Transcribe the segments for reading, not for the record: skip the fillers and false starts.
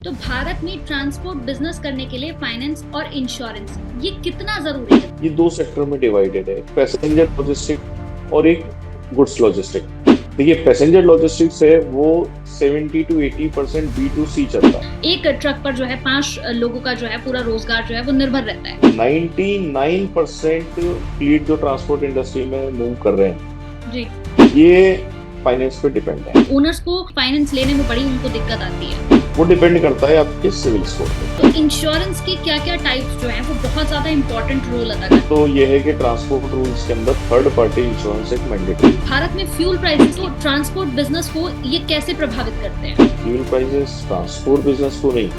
तो भारत में transport business करने के लिए फाइनेंस और इंश्योरेंस ये कितना जरूरी है? ये दो सेक्टर में डिवाइडेड है, पैसेंजर लॉजिस्टिक और एक गुड्स लॉजिस्टिक। देखिए, पैसेंजर लॉजिस्टिक्स है वो 70 to 80% B2C चलता है। एक ट्रक पर जो है 5 लोगों का जो है पूरा रोजगार जो है वो निर्भर रहता है। 99% फ्लीट जो ट्रांसपोर्ट इंडस्ट्री में मूव कर रहे हैं जी। ये फाइनेंस पे डिपेंड है। ओनर्स को फाइनेंस लेने में बड़ी उनको दिक्कत आती है। वो डिपेंड करता है आपके सिविल स्कोर पे। तो इंश्योरेंस की क्या क्या टाइप्स जो है वो बहुत ज्यादा इंपॉर्टेंट रोल अदा करते हैं। तो ये है कि ट्रांसपोर्ट रूल्स के अंदर थर्ड पार्टी इंश्योरेंस एक मैंडेटरी। भारत में फ्यूल प्राइसेस तो ट्रांसपोर्ट बिजनेस को ये कैसे प्रभावित करते हैं? फ्यूल प्राइसेस ट्रांसपोर्ट बिजनेस को नहीं,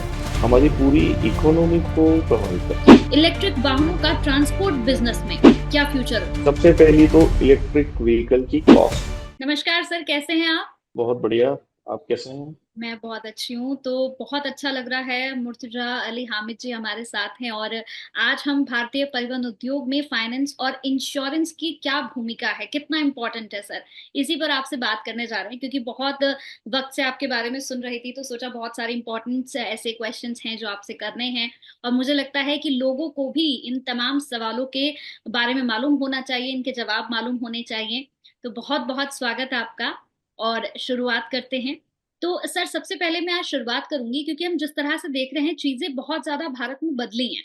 हमारी पूरी इकोनॉमी को प्रभावित करती है। इलेक्ट्रिक वाहनों का ट्रांसपोर्ट बिजनेस में क्या फ्यूचर है? सबसे पहली तो इलेक्ट्रिक व्हीकल की कॉस्ट। नमस्कार सर, कैसे हैं आप? बहुत बढ़िया। आप कैसे हैं? मैं बहुत अच्छी हूँ। तो बहुत अच्छा लग रहा है, मुर्तजा अली हामिद जी हमारे साथ हैं और आज हम भारतीय परिवहन उद्योग में फाइनेंस और इंश्योरेंस की क्या भूमिका है, कितना इम्पोर्टेंट है सर, इसी पर आपसे बात करने जा रहे हैं। क्योंकि बहुत वक्त से आपके बारे में सुन रही थी तो सोचा बहुत सारे इंपॉर्टेंट ऐसे क्वेश्चंस हैं जो आपसे करने हैं। और मुझे लगता है कि लोगों को भी इन तमाम सवालों के बारे में मालूम होना चाहिए, इनके जवाब मालूम होने चाहिए। तो बहुत बहुत स्वागत है आपका और शुरुआत करते हैं। तो सर सबसे पहले मैं आज शुरुआत करूंगी क्योंकि हम जिस तरह से देख रहे हैं चीजें बहुत ज्यादा भारत में बदली हैं।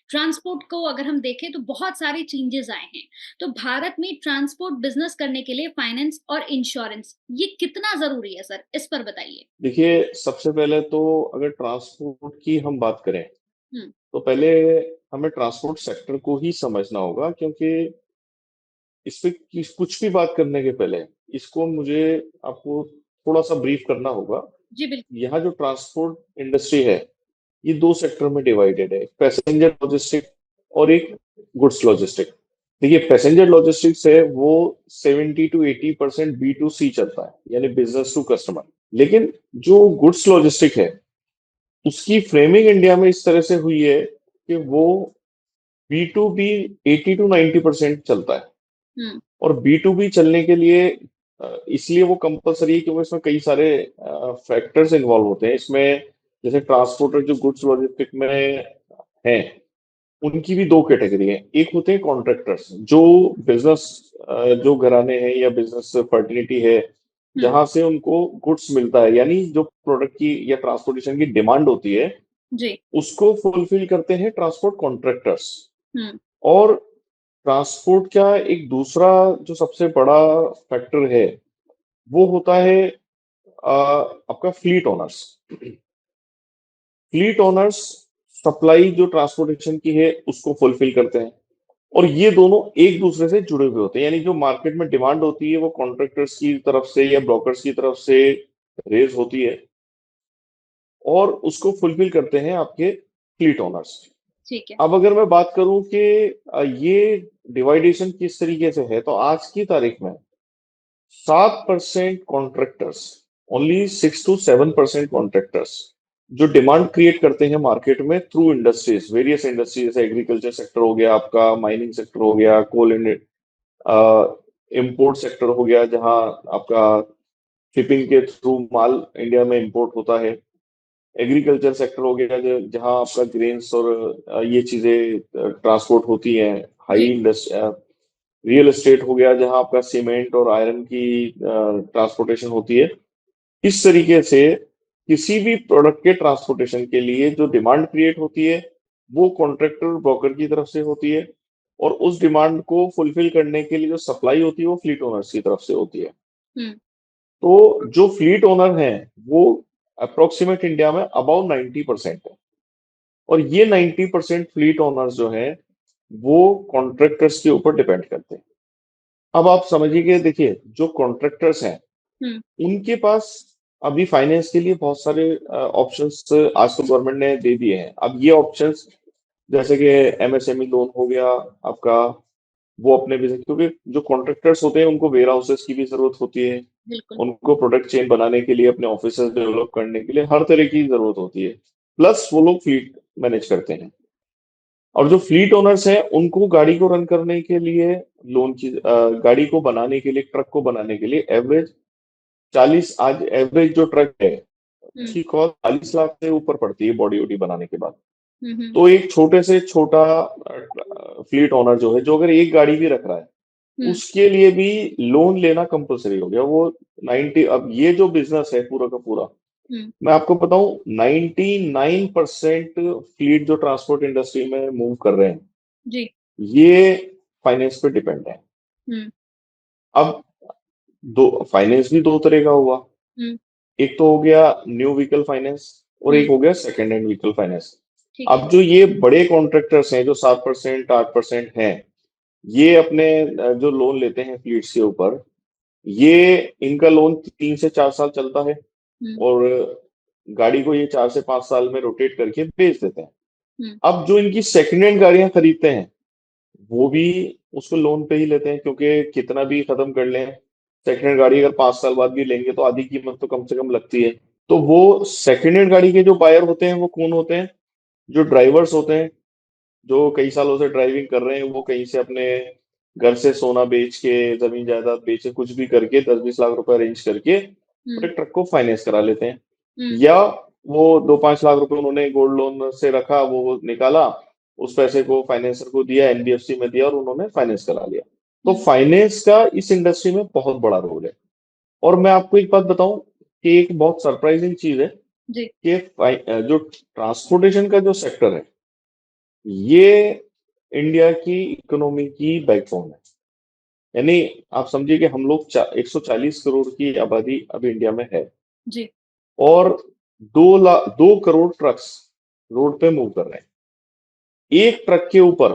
ट्रांसपोर्ट को अगर हम देखें तो बहुत सारे चेंजेस आए हैं। तो भारत में ट्रांसपोर्ट बिजनेस करने के लिए फाइनेंस और इंश्योरेंस ये कितना जरूरी है सर, इस पर बताइए। देखिए, सबसे पहले तो अगर ट्रांसपोर्ट की हम बात करें हम्म। तो पहले हमें ट्रांसपोर्ट सेक्टर को ही समझना होगा, क्योंकि इस पे कुछ भी बात करने के पहले इसको मुझे आपको थोड़ा सा ब्रीफ करना होगा। जी बिल्कुल। यहाँ जो ट्रांसपोर्ट इंडस्ट्री है ये दो सेक्टर में डिवाइडेड है, पैसेंजर लॉजिस्टिक और एक गुड्स लॉजिस्टिक। देखिए, पैसेंजर लॉजिस्टिक्स है वो 70 to 80% B2C चलता है, यानी बिजनेस टू कस्टमर। लेकिन जो गुड्स लॉजिस्टिक है उसकी फ्रेमिंग इंडिया में इस तरह से हुई है कि वो B2B 80 to 90% चलता है। हम्म। और B2B चलने के लिए इसलिए वो कंपलसरी है कि वो इसमें कई सारे फैक्टर्स इन्वॉल्व होते हैं इसमें। जैसे ट्रांसपोर्टर जो गुड्स लॉजिस्टिक में हैं उनकी भी दो कैटेगरी है। एक होते हैं कॉन्ट्रैक्टर्स, जो बिजनेस जो घराने हैं या बिजनेस फर्टिलिटी है हम्म। जहां से उनको गुड्स मिलता है, यानी जो प्रोडक्ट की या ट्रांसपोर्टेशन की डिमांड होती है जी। उसको फुलफिल करते हैं ट्रांसपोर्ट कॉन्ट्रैक्टर्स। हम्म। और ट्रांसपोर्ट का एक दूसरा जो सबसे बड़ा फैक्टर है वो होता है आपका fleet owners. Fleet owners supply जो ट्रांसपोर्टेशन की है उसको फुलफिल करते हैं। और ये दोनों एक दूसरे से जुड़े हुए होते हैं, यानी जो मार्केट में डिमांड होती है वो कॉन्ट्रैक्टर्स की तरफ से या ब्रोकर्स की तरफ से रेज होती है और उसको फुलफिल करते हैं आपके फ्लीट ओनर्स। ठीक है। अब अगर मैं बात करूं कि ये डिवाइडेशन किस तरीके से है, तो आज की तारीख में 7% कॉन्ट्रैक्टर्स, ओनली 6 to 7% कॉन्ट्रैक्टर्स जो डिमांड क्रिएट करते हैं मार्केट में थ्रू इंडस्ट्रीज, वेरियस इंडस्ट्रीज, जैसे एग्रीकल्चर सेक्टर हो गया, आपका माइनिंग सेक्टर हो गया, कोल इंपोर्ट सेक्टर हो गया जहां आपका शिपिंग के थ्रू माल इंडिया में इंपोर्ट होता है, एग्रीकल्चर सेक्टर हो गया जहां आपका ग्रेन्स और ये चीजें ट्रांसपोर्ट होती हैं, हाई जी। इंडस्ट्री, रियल एस्टेट हो गया जहां आपका सीमेंट और आयरन की ट्रांसपोर्टेशन होती है। इस तरीके से किसी भी प्रोडक्ट के ट्रांसपोर्टेशन के लिए जो डिमांड क्रिएट होती है वो कॉन्ट्रैक्टर ब्रोकर की तरफ से होती है, और उस डिमांड को फुलफिल करने के लिए जो सप्लाई होती है वो फ्लीट ओनर्स की तरफ से होती है। हम्म। तो जो फ्लीट ओनर हैं वो अप्रोक्सीमेट इंडिया में अबाउ 90% है। और ये 90% फ्लीट ओनर्स जो हैं वो कॉन्ट्रैक्टर्स के ऊपर डिपेंड करते हैं। अब आप समझिए कि देखिए, जो कॉन्ट्रैक्टर्स हैं हम्म। उनके पास अभी फाइनेंस के लिए बहुत सारे ऑप्शंस आज तो गवर्नमेंट ने दे दिए हैं। अब ये ऑप्शंस जैसे कि MSME लोन हो गया आपका, वो अपने बिजनेस, क्योंकि जो कॉन्ट्रैक्टर्स होते हैं उनको वेयर हाउसेस की भी जरूरत होती है, बिल्कुल। उनको प्रोडक्ट चेन बनाने के लिए, अपने ऑफिस डेवलप करने के लिए हर तरह की जरूरत होती है। प्लस वो लोग फ्लीट मैनेज करते हैं। और जो फ्लीट ओनर्स हैं उनको गाड़ी को रन करने के लिए, लोन की गाड़ी को बनाने के लिए, ट्रक को बनाने के लिए एवरेज 40, आज एवरेज जो ट्रक है हम्म। उसकी कॉस्ट 40 लाख से ऊपर पड़ती है बॉडी वॉडी बनाने के बाद। हम्म। तो एक छोटे से छोटा फ्लीट ओनर जो है, जो अगर एक गाड़ी भी रख रहा है, हम्म। उसके लिए भी लोन लेना कंपलसरी हो गया। वो 90, अब ये जो बिजनेस है पूरा का पूरा, हम्म। मैं आपको बताऊं, 99% फ्लीट जो ट्रांसपोर्ट इंडस्ट्री में मूव कर रहे हैं, जी। ये फाइनेंस पे डिपेंड है। हम्म। अब दो फाइनेंस भी दो तरह का हुआ। हम्म। एक तो हो गया न्यू व्हीकल फाइनेंस, और हम्म। एक हो गया सेकेंड हैंड व्हीकल फाइनेंस। ठीक है। अब जो ये बड़े कॉन्ट्रैक्टर्स हैं जो 7% 8% हैं, ये अपने जो लोन लेते हैं फ्लीट्स के ऊपर, ये इनका लोन 3 से 4 साल चलता है, हम्म। और गाड़ी को ये 4 से 5 साल में रोटेट करके बेच देते हैं। हम्म। अब जो इनकी सेकेंड हैंड गाड़ियां खरीदते हैं, वो भी उसको लोन पे ही लेते हैं, क्योंकि कितना भी खत्म कर लें, सेकेंड हैंड गाड़ी अगर 5 साल बाद भी लेंगे तो आधी कीमत तो कम से कम लगती है। तो वो सेकेंड हैंड गाड़ी के जो बायर होते हैं वो कौन होते हैं? जो ड्राइवर्स होते हैं, जो कई सालों से ड्राइविंग कर रहे हैं, वो कहीं से अपने घर से सोना बेच के, जमीन जायदाद बेच के, कुछ भी करके 10-20 लाख रुपए अरेंज करके और हम्म। एक ट्रक को फाइनेंस करा लेते हैं। हम्म। या वो 2-5 लाख रुपए उन्होंने गोल्ड लोन से रखा, वो निकाला, उस पैसे को फाइनेंसर को दिया, एनबीएफसी में दिया, और उन्होंने फाइनेंस करा लिया। तो हम्म। फाइनेंस का इस इंडस्ट्री में बहुत बड़ा रोल है। और मैं आपको एक बात बताऊं कि एक बहुत सरप्राइजिंग चीज है जी। कि जो ट्रांसपोर्टेशन का जो सेक्टर है, ये इंडिया की इकोनॉमी की बैकबोन है। यानी आप समझिए कि हम लोग 140 करोड़ की आबादी अब इंडिया में है, जी। और 2 करोड़ ट्रक्स रोड पे मूव कर रहे हैं। एक ट्रक के ऊपर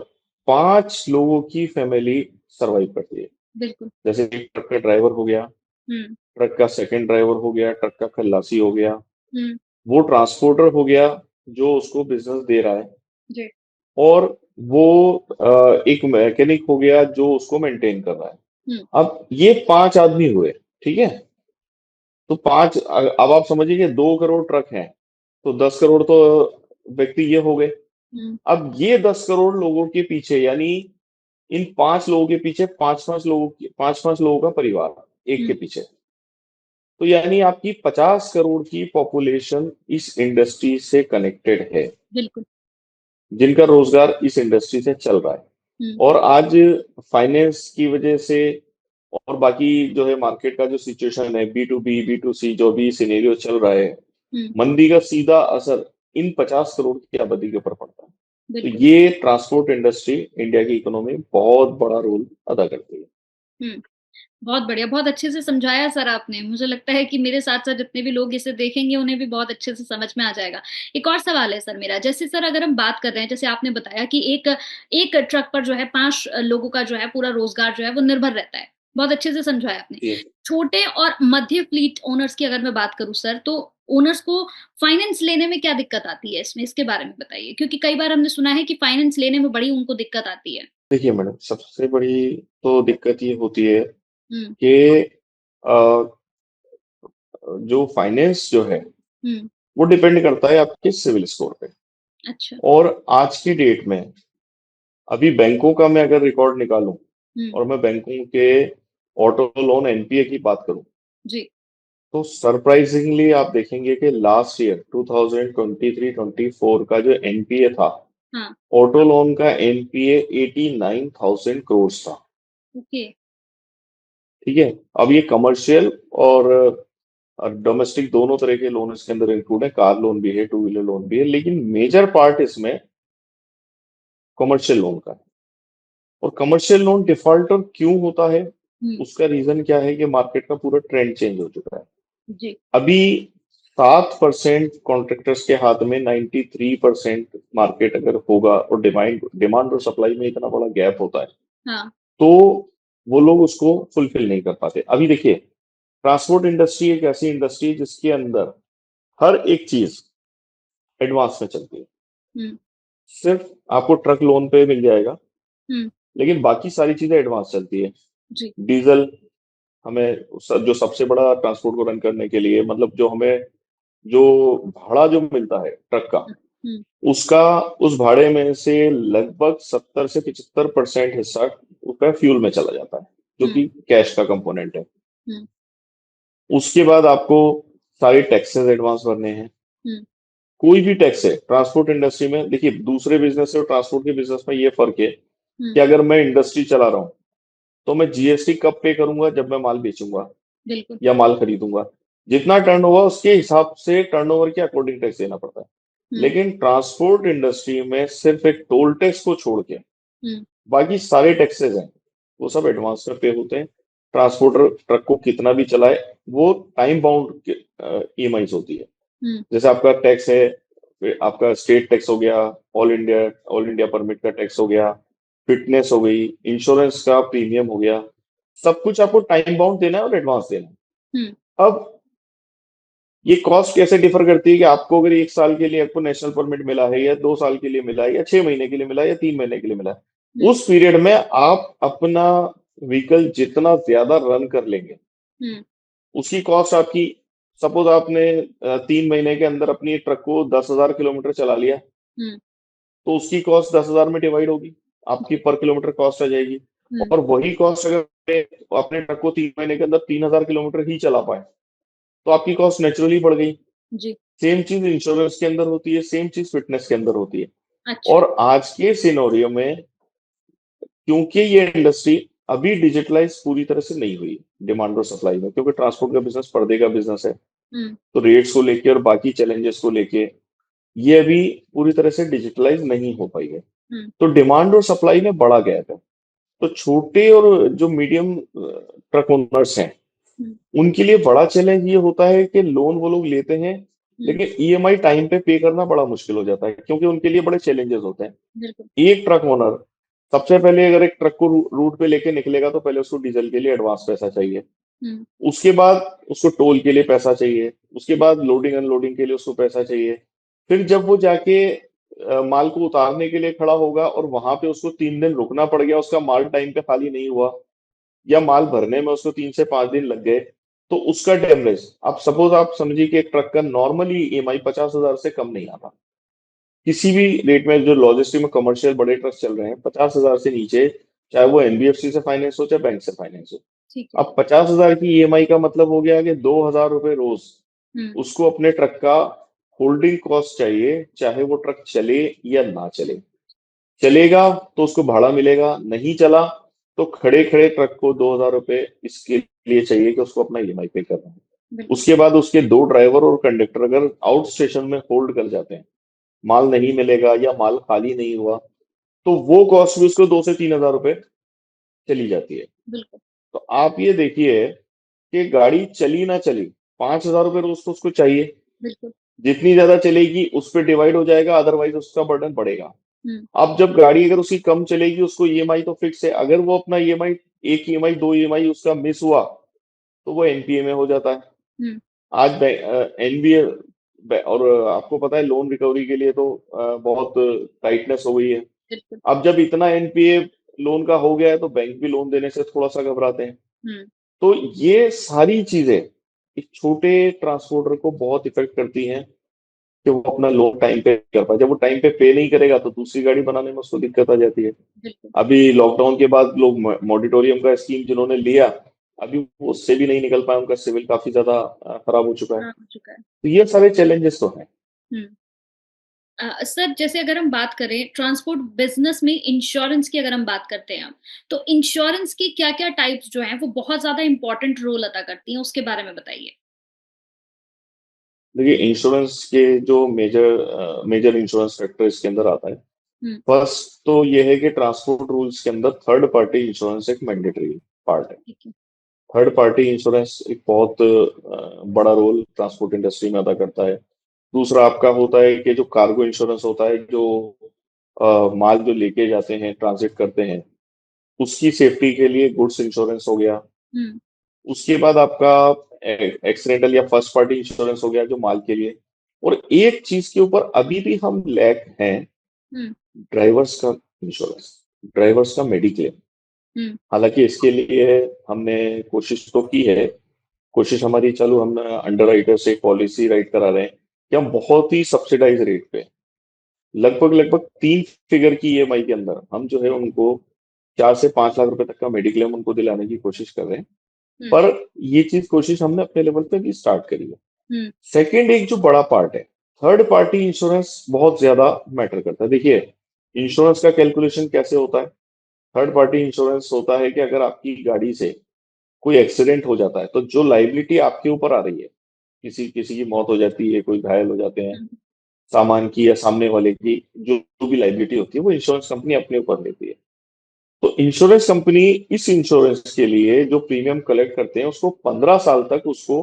5 लोगों की फैमिली सरवाइव करती है। बिल्कुल। जैसे एक ट्रक का ड्राइवर हो गया, हम्म। ट्रक का सेकंड ड्राइवर हो गया, ट्रक का खलासी हो गया, हम्म। वो ट्रांसपोर्टर हो गया जो उसको बिजनेस दे रहा है, जी। और वो एक मैकेनिक हो गया जो उसको मेंटेन कर रहा है। हम्म। अब ये 5 आदमी हुए, ठीक है? तो पांच, अब आप समझिए कि 2 करोड़ ट्रक हैं, तो 10 करोड़ तो व्यक्ति ये हो गए। हम्म। अब ये 10 करोड़ लोगों के पीछे, यानी इन 5 लोगों के पीछे 5-5 लोगों का परिवार एक के हम्म। पीछे, तो यानी आपकी 50 करोड़ की पॉपुलेशन इस इंडस्ट्री से कनेक्टेड है, बिल्कुल। जिनका रोजगार इस इंडस्ट्री से चल रहा है। हम्म। और आज फाइनेंस की वजह से, और बाकी जो है मार्केट का जो सिचुएशन है, B2B B2C जो भी सिनेरियो चल रहा है, हम्म। मंदी का सीधा असर इन 50 करोड़ की आबादी के ऊपर पड़ता है। तो बिल्कुल। ये ट्रांसपोर्ट इंडस्ट्री इंडिया की इकोनॉमी में बहुत बड़ा रोल अदा करती है। हम्म। बहुत बढ़िया, बहुत अच्छे से समझाया सर आपने। मुझे लगता है कि मेरे साथ साथ जितने भी लोग इसे देखेंगे उन्हें भी बहुत अच्छे से समझ में आ जाएगा। एक और सवाल है सर मेरा, जैसे सर अगर हम बात कर रहे हैं, जैसे आपने बताया कि एक एक ट्रक पर जो है 5 लोगों का जो है पूरा रोजगार जो है वो निर्भर रहता है। बहुत अच्छे से समझाया आपने। जी छोटे और मध्य फ्लीट ओनर्स की अगर मैं बात करूं सर, तो ओनर्स को फाइनेंस लेने में क्या दिक्कत आती है इसमें, इसके बारे में बताइए, क्योंकि कई बार हमने सुना है कि फाइनेंस लेने में बड़ी उनको दिक्कत आती है। देखिए मैडम, सबसे बड़ी तो दिक्कत ये होती है हम्म। कि अ, जो फाइनेंस जो है, हम्म। वो डिपेंड करता है आपके सिविल स्कोर पे। अच्छा। और आज की डेट में, अभी बैंकों का मैं अगर रिकॉर्ड निकालूं, हम्म। और मैं बैंकों के ऑटो लोन एनपीए की बात करूं, जी। तो सरप्राइजिंगली आप देखेंगे कि लास्ट ईयर 2023-24 का जो एनपीए था, हाँ। ऑटो लोन का एनपीए 89,000 करोड़ था। ओके। ठीक है? अब ये कमर्शियल और डोमेस्टिक दोनों तरह के लोन इसके अंदर इंक्लूड है, कार लोन भी है, टू व्हीलर लोन भी है, लेकिन मेजर पार्ट इसमें कमर्शियल लोन का है। और कमर्शियल लोन डिफॉल्टर क्यों होता है? हम्म। उसका रीजन क्या है कि मार्केट का पूरा ट्रेंड चेंज हो चुका है। जी। अभी 7% कॉन्ट्रैक्टर्स के हाथ में 93% मार्केट अगर होगा, और डिमांड डिमांड और सप्लाई में इतना बड़ा गैप होता है, हाँ। तो वो लोग उसको फुलफिल नहीं कर पाते। अभी देखिए, ट्रांसपोर्ट इंडस्ट्री एक ऐसी इंडस्ट्री है जिसके अंदर हर एक चीज एडवांस में चलती है। हम्म। सिर्फ आपको ट्रक लोन पे मिल जाएगा, हम्म। लेकिन बाकी सारी चीजें एडवांस चलती है। जी। डीजल हमें, जो सबसे बड़ा ट्रांसपोर्ट को रन करने के लिए, मतलब जो हमें जो भाड़ा जो मिलता है ट्रक का, हम्म। उसका, उस भाड़े में से लगभग 70 से 75% हिस्सा उसका फ्यूल में चला जाता है, जो हम्म। कि कैश का कंपोनेंट है। हम्म। उसके बाद आपको सारे टैक्सेस एडवांस भरने हैं। हम्म। कोई भी टैक्स है ट्रांसपोर्ट इंडस्ट्री में, देखिए दूसरे बिजनेस से और ट्रांसपोर्ट के बिजनेस में ये फर्क है हम्म। कि अगर मैं इंडस्ट्री चला रहा हूँ तो मैं जीएसटी कब पे करूंगा, जब मैं माल बेचूंगा बिल्कुल। या माल खरीदूंगा। जितना टर्न हुआ उसके हिसाब से टर्नओवर के अकॉर्डिंग टैक्स देना पड़ता है। हम्म। लेकिन ट्रांसपोर्ट इंडस्ट्री में सिर्फ एक टोल टैक्स को छोड़ के हम्म। बाकी सारे टैक्सेस हैं वो सब एडवांस में पे होते हैं। ट्रांसपोर्टर ट्रक को कितना भी चलाए, वो टाइम बाउंड ईएमआई होती है। हम्म। जैसे आपका टैक्स है, फिर आपका स्टेट टैक्स हो गया, ऑल इंडिया परमिट का टैक्स हो गया, फिटनेस हो गई, इंश्योरेंस का प्रीमियम हो गया, सब कुछ आपको टाइम बाउंड देना है और एडवांस देना हम्म। है। अब ये कॉस्ट कैसे डिफर करती है कि आपको अगर 1 साल के लिए आपको नेशनल परमिट मिला है, या 2 साल के लिए मिला है, या 6 महीने के लिए मिला है, या 3 महीने के लिए मिला है, हम्म। उस पीरियड में आप अपना व्हीकल जितना ज्यादा रन कर लेंगे हम्म। उसकी कॉस्ट आपकी, सपोज आपने 3 महीने के अंदर अपनी ट्रक को 10,000 किलोमीटर चला लिया, हम्म। तो उसकी कॉस्ट 10,000 में डिवाइड होगी, आपकी पर किलोमीटर कॉस्ट आ जाएगी। हम्म। और वही कॉस्ट अगर अपने ट्रक को 3 महीने के अंदर 3,000 किलोमीटर ही चला पाए तो आपकी कॉस्ट नेचुरली बढ़ गई। जी। सेम चीज इंश्योरेंस के अंदर होती है, सेम चीज फिटनेस के अंदर होती है। अच्छा। और आज के सिनेरियो में क्योंकि ये इंडस्ट्री अभी डिजिटलाइज पूरी तरह से नहीं हुई डिमांड और सप्लाई में, क्योंकि ट्रांसपोर्ट का बिजनेस पर्दे का बिजनेस है, हम्म। तो रेट्स को लेके और बाकी चैलेंजेस को लेके ये अभी पूरी तरह से डिजिटलाइज नहीं हो पाई है। हम्म। तो डिमांड और सप्लाई में बड़ा गैप है। तो छोटे और जो मीडियम ट्रक ओनर्स हैं हम्म। उनके लिए बड़ा चैलेंज ये होता है कि लोन वो लोग लेते हैं, हम्म। लेकिन ईएमआई टाइम पे करना बड़ा मुश्किल हो जाता है, क्योंकि उनके लिए बड़े चैलेंजेस होते हैं। बिल्कुल। एक ट्रक ओनर सबसे पहले अगर एक ट्रक को रूट पे लेके निकलेगा तो पहले उसको डीजल के लिए एडवांस पैसा चाहिए, हम्म। उसके बाद उसको टोल के लिए पैसा चाहिए, उसके बाद लोडिंग अनलोडिंग के लिए उसको पैसा चाहिए। फिर जब वो जाके माल को उतारने के लिए खड़ा होगा और वहां पे उसको 3 दिन रुकना पड़ गया, उसका माल टाइम पे खाली नहीं हुआ, या माल भरने में उसको 3 से 5 दिन लग गए, तो उसका डैमेज, आप सपोज आप समझिए कि एक ट्रक का नॉर्मली ईएमआई 50,000 से कम नहीं आता किसी भी रेट में। जो लॉजिस्टिक में कमर्शियल बड़े ट्रक चल रहे हैं 50,000 से नीचे, चाहे वो एनबीएफसी से फाइनेंस हो चाहे बैंक से फाइनेंस हो। ठीक है। अब 50,000 की ईएमआई का मतलब हो गया कि 2,000 रुपये रोज हम्म। उसको अपने ट्रक का होल्डिंग कॉस्ट चाहिए, चाहे वो ट्रक चले या ना चले। चलेगा तो उसको भाड़ा मिलेगा, नहीं चला तो खड़े खड़े ट्रक को 2,000 रुपये इसके लिए चाहिए कि उसको अपना ईएमआई पे करना है। बिल्कुल। उसके बाद उसके 2 ड्राइवर और कंडक्टर अगर आउट स्टेशन में होल्ड कर जाते हैं, माल नहीं मिलेगा या माल खाली नहीं हुआ, तो वो कॉस्ट भी उसको 2 से 3 हजार रुपये चली जाती है। बिल्कुल। तो आप ये देखिए कि गाड़ी चली ना चली, 5,000 रुपये रोज तो उसको चाहिए। बिल्कुल। जितनी ज्यादा चलेगी उस पर डिवाइड हो जाएगा, अदरवाइज उसका बर्डन बढ़ेगा। हम्म। अब जब गाड़ी अगर उसकी कम चलेगी, उसको ईएमआई तो फिक्स है, अगर वो अपना ईएमआई, एक ईएमआई दो ईएमआई उसका मिस हुआ तो वो एनपीए में हो जाता है। हम्म। आज एनबीए, और आपको पता है लोन रिकवरी के लिए तो बहुत टाइटनेस हो गई है। बिल्कुल। अब जब इतना एनपीए लोन का हो गया है तो बैंक भी लोन देने से थोड़ा सा घबराते हैं। हम्म। तो ये सारी चीजें एक छोटे ट्रांसपोर्टर को बहुत इफेक्ट करती हैं कि वो अपना लोन टाइम पे कर पाए। जब वो टाइम पे नहीं करेगा तो दूसरी गाड़ी बनाने में उसको दिक्कत आ जाती है। बिल्कुल। अभी लॉकडाउन के बाद लोग मॉडिटोरियम का स्कीम जिन्होंने लिया, अभी वो उससे भी नहीं निकल पाए, उनका सिविल काफी ज्यादा खराब हो चुका है। हाँ, हो चुका है। तो ये सारे चैलेंजेस तो हैं। हम्म। सर, जैसे अगर हम बात करें ट्रांसपोर्ट बिजनेस में इंश्योरेंस की, अगर हम बात करते हैं तो इंश्योरेंस की क्या क्या टाइप्स जो हैं वो बहुत ज्यादा इंपॉर्टेंट रोल अदा करती हैं, उसके बारे में बताइए। देखिए इंश्योरेंस के जो मेजर मेजर इंश्योरेंस फैक्टर इसके अंदर आता है, हम्म। फर्स्ट तो ये है कि ट्रांसपोर्ट रूल्स के अंदर थर्ड पार्टी इंश्योरेंस एक मैंडेटरी पार्ट है। ठीक है। थर्ड पार्टी इंश्योरेंस एक बहुत बड़ा रोल ट्रांसपोर्ट इंडस्ट्री में अदा करता है। दूसरा आपका होता है कि जो कार्गो इंश्योरेंस होता है, जो माल जो लेके जाते हैं, ट्रांजिट करते हैं, उसकी सेफ्टी के लिए गुड्स इंश्योरेंस हो गया। हम्म। उसके बाद आपका एक्सीडेंटल या फर्स्ट पार्टी इंश्योरेंस हो गया जो माल के लिए। और एक चीज के ऊपर अभी भी हम लैक हैं, हम्म। ड्राइवर्स का इंश्योरेंस, ड्राइवर्स का मेडिक्लेम। हम्म। हालांकि इसके लिए हमने कोशिश तो की है, कोशिश हमारी चालू, हम अंडर राइटर से पॉलिसी राइट करा रहे हैं कि हम बहुत ही सब्सिडाइज रेट पे, लगभग लगभग 3 फिगर की ईएमआई के अंदर हम जो है उनको 4 से 5 लाख रुपए तक का मेडिक्लेम उनको दिलाने की कोशिश कर रहे हैं। हम्म। पर ये चीज कोशिश हमने अपने लेवल पे भी स्टार्ट करी है। हम्म। सेकंड एक जो बड़ा पार्ट है, थर्ड पार्टी इंश्योरेंस बहुत ज्यादा मैटर करता है। देखिए, इंश्योरेंस का कैलकुलेशन कैसे होता है? थर्ड पार्टी इंश्योरेंस होता है कि अगर आपकी गाड़ी से कोई एक्सीडेंट हो जाता है तो जो लाइबिलिटी आपके ऊपर आ रही है, किसी किसी की मौत हो जाती है, कोई घायल हो जाते हैं, हम्म। सामान की या सामने वाले की जो भी लाइबिलिटी होती है वो इंश्योरेंस कंपनी अपने ऊपर लेती है। तो इंश्योरेंस कंपनी इस इंश्योरेंस के लिए जो प्रीमियम कलेक्ट करते हैं उसको 15 साल तक उसको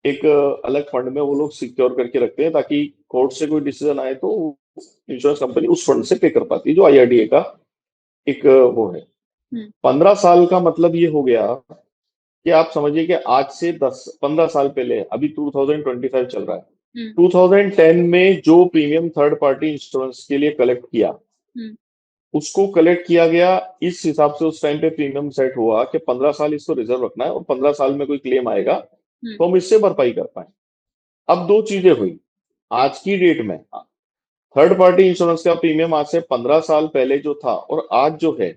एक अलग फंड में वो लोग सिक्योर करके रखते हैं, ताकि कोर्ट से कोई डिसीजन आए तो इंश्योरेंस कंपनी उस फंड से पे कर पाती है, जो आईआरडीए का एक वो है। हम्म। 15 साल का मतलब ये हो गया कि आप समझिए कि आज से 10 15 साल पहले, अभी 2025 चल रहा है, हम्म। 2010 में जो प्रीमियम थर्ड पार्टी इंश्योरेंस के लिए कलेक्ट किया, हम्म। उसको कलेक्ट किया गया इस हिसाब से। उस टाइम पे प्रीमियम सेट हुआ कि 15 साल इसको रिजर्व रखना है और 15 साल में कोई क्लेम आएगा हम्म। तो हम इससे भरपाई कर पाए। अब दो चीजें हुई आज की डेट में। थर्ड पार्टी इंश्योरेंस का प्रीमियम आज से 15 साल पहले जो था और आज जो है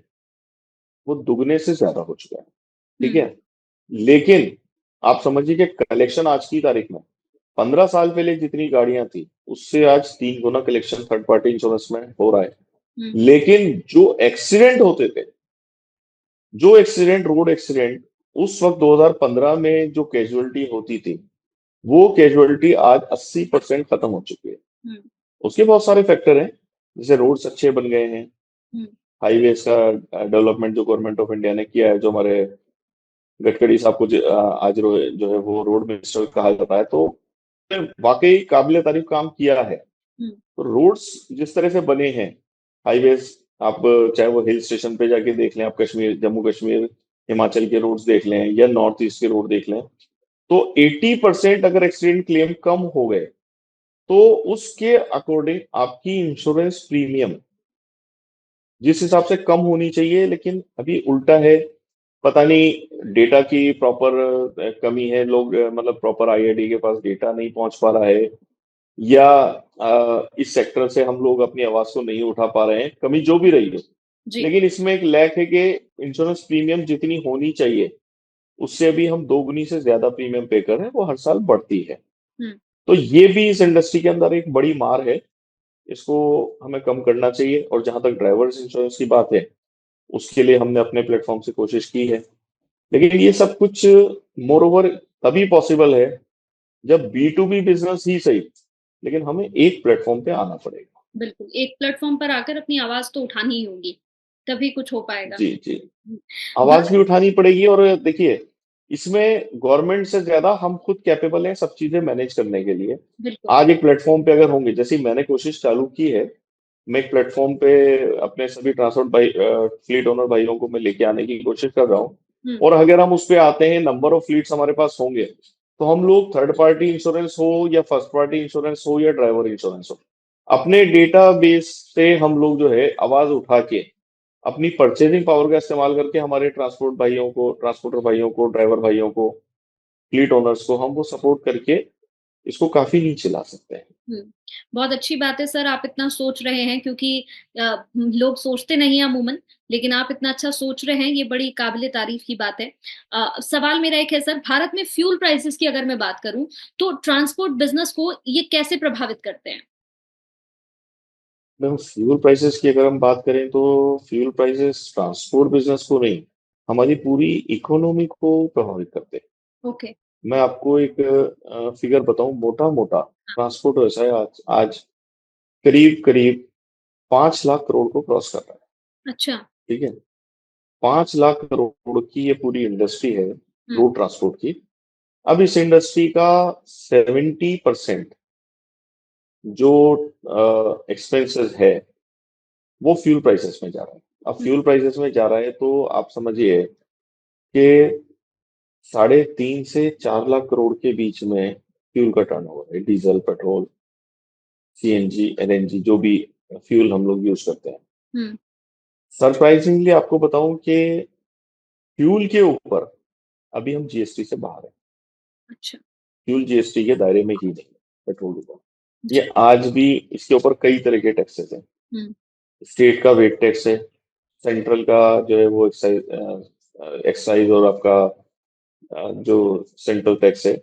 वो दुगने से ज्यादा हो चुका है। ठीक हम्म। है, लेकिन आप समझिए कि कलेक्शन आज की तारीख में 15 साल पहले जितनी गाड़ियां थी उससे आज 3 गुना कलेक्शन थर्ड पार्टी इंश्योरेंस में हो रहा है। हम्म। लेकिन जो एक्सीडेंट होते थे, जो एक्सीडेंट, रोड एक्सीडेंट, उस वक्त 2015 में जो कैजुअलिटी होती थी, वो कैजुअलिटी आज 80% खत्म हो चुकी है। हम्म। उसके बहुत सारे फैक्टर हैं, जैसे रोड्स अच्छे बन गए हैं, हम्म। हाईवेज का डेवलपमेंट जो गवर्नमेंट ऑफ इंडिया ने किया है, जो हमारे गडकरी साहब को आज जो है वो रोड मिनिस्टर कहा जाता है, तो वाकई काबिल तारीफ काम किया है। हम्म। तो रोड्स जिस तरह से बने हैं, हाईवेज, आप चाहे वो हिल स्टेशन पे जाके देख लें, आप कश्मीर, जम्मू कश्मीर, हिमाचल के रोड्स देख लें या नॉर्थ ईस्ट के रोड देख लें, तो 80% अगर एक्सीडेंट क्लेम कम हो गए तो उसके अकॉर्डिंग आपकी इंश्योरेंस प्रीमियम जिस हिसाब से कम होनी चाहिए, लेकिन अभी उल्टा है। पता नहीं डेटा की प्रॉपर कमी है, लोग मतलब प्रॉपर आईआईडी के पास डेटा नहीं पहुंच पा रहा है, या इस सेक्टर से हम लोग अपनी आवाज को नहीं उठा पा रहे हैं, कमी जो भी रही है। जी। लेकिन इसमें एक लैक है कि इंश्योरेंस प्रीमियम जितनी होनी चाहिए उससे अभी हम दोगुनी से ज्यादा प्रीमियम पे कर रहे हैं, वो हर साल बढ़ती है। हम्म। तो ये भी इस इंडस्ट्री के अंदर एक बड़ी मार है, इसको हमें कम करना चाहिए। और जहां तक ड्राइवर्स इंश्योरेंस की बात है, उसके लिए हमने अपने प्लेटफॉर्म से कोशिश की है, लेकिन ये सब कुछ मोर ओवर तभी पॉसिबल है जब बी टू बी बिजनेस ही सही, लेकिन हमें एक प्लेटफॉर्म पे आना पड़ेगा। बिल्कुल, एक प्लेटफॉर्म पर आकर अपनी आवाज तो उठानी ही होगी, तभी कुछ हो पाएगा। जी जी, हम्म। आवाज भी उठानी पड़ेगी। और देखिए, इसमें गवर्नमेंट से ज्यादा हम खुद कैपेबल हैं सब चीजें मैनेज करने के लिए। बिल्कुल। आज एक प्लेटफॉर्म पे अगर होंगे, जैसे मैंने कोशिश चालू की है, मैं एक प्लेटफॉर्म पे अपने सभी ट्रांसपोर्ट भाई, फ्लीट ओनर भाइयों को मैं लेके आने की कोशिश कर रहा हूँ। हम्म। और अगर हम उस पे आते हैं, नंबर ऑफ फ्लीट्स हमारे पास होंगे, तो हम लोग थर्ड पार्टी इंश्योरेंस हो या फर्स्ट पार्टी इंश्योरेंस हो या ड्राइवर इंश्योरेंस हो, अपने डेटा बेस से हम लोग जो है आवाज उठा के अपनी परचेजिंग पावर का इस्तेमाल करके हमारे ट्रांसपोर्ट भाइयों को, ट्रांसपोर्टर भाइयों को, ड्राइवर भाइयों को, फ्लीट ओनर्स को हम वो सपोर्ट करके इसको काफी नीचे ला सकते हैं। हम्म। बहुत अच्छी बात है सर, आप इतना सोच रहे हैं, क्योंकि लोग सोचते नहीं हैं अमूमन, लेकिन आप इतना अच्छा सोच रहे हैं, ये बड़ी काबिले तारीफ की बात है। सवाल मेरा एक है सर, भारत में फ्यूल प्राइसेस की अगर मैं बात करूं, तो ट्रांसपोर्ट बिजनेस को ये कैसे प्रभावित करते हैं? मैम, फ्यूल प्राइसेस की अगर हम बात करें तो फ्यूल प्राइसेस ट्रांसपोर्ट बिजनेस को नहीं, हमारी पूरी इकोनॉमी को प्रभावित करते हैं। ओके। मैं आपको एक फिगर बताऊं, मोटा मोटा ट्रांसपोर्ट व्यवसाय आज आज करीब करीब 5 लाख करोड़ को क्रॉस कर रहा है। अच्छा। ठीक है, 5 लाख करोड़ की ये पूरी इंडस्ट्री है हम्म। रोड ट्रांसपोर्ट की। अब इस इंडस्ट्री का 70% जो एक्सपेंसेस है वो फ्यूल प्राइसेस में जा रहा है। अब हम्म। फ्यूल प्राइसेस में जा रहा है तो आप समझिए कि 3.5 से 4 लाख करोड़ के बीच में फ्यूल का टर्नओवर है, डीजल, पेट्रोल, सीएनजी, एलएनजी, जो भी फ्यूल हम लोग यूज करते हैं। हम्म। सरप्राइजिंगली आपको बताऊं कि फ्यूल के ऊपर अभी हम जीएसटी से बाहर हैं। अच्छा। फ्यूल जीएसटी के दायरे में ही नहीं है, पेट्रोल ऊपर। जी। ये आज भी इसके ऊपर कई तरह के टैक्सेस हैं। हम्म। स्टेट का वेट टैक्स है, सेंट्रल का जो है वो एक्साइज, एक्साइज और आपका जो सेंट्रल टैक्स है,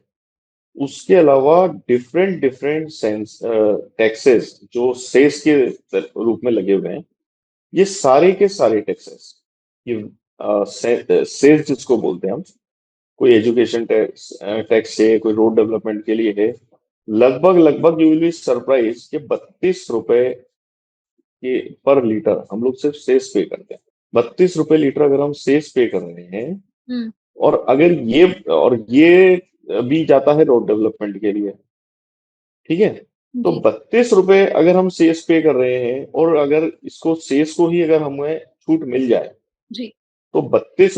उसके अलावा डिफरेंट डिफरेंट सेंस टैक्सेस जो सेस के रूप में लगे हुए हैं, ये सारे के सारे टैक्सेस, ये सेस जिसको बोलते हैं हम, कोई एजुकेशन टैक्स टैक्स है, कोई रोड डेवलपमेंट के लिए है, लगभग लगभग यू विल बी सरप्राइज कि 32 रुपए के पर लीटर हम लोग सिर्फ सेस पे करते हैं। 32 रुपए लीटर अगर हम सेस पे कर रहे हैं, हम्म। और अगर ये भी जाता है रोड डेवलपमेंट के लिए, ठीक है। तो जी। 32 रुपए अगर हम सेस पे कर रहे हैं, और अगर इसको सेस को ही अगर हमें छूट मिल जाए, जी। तो 32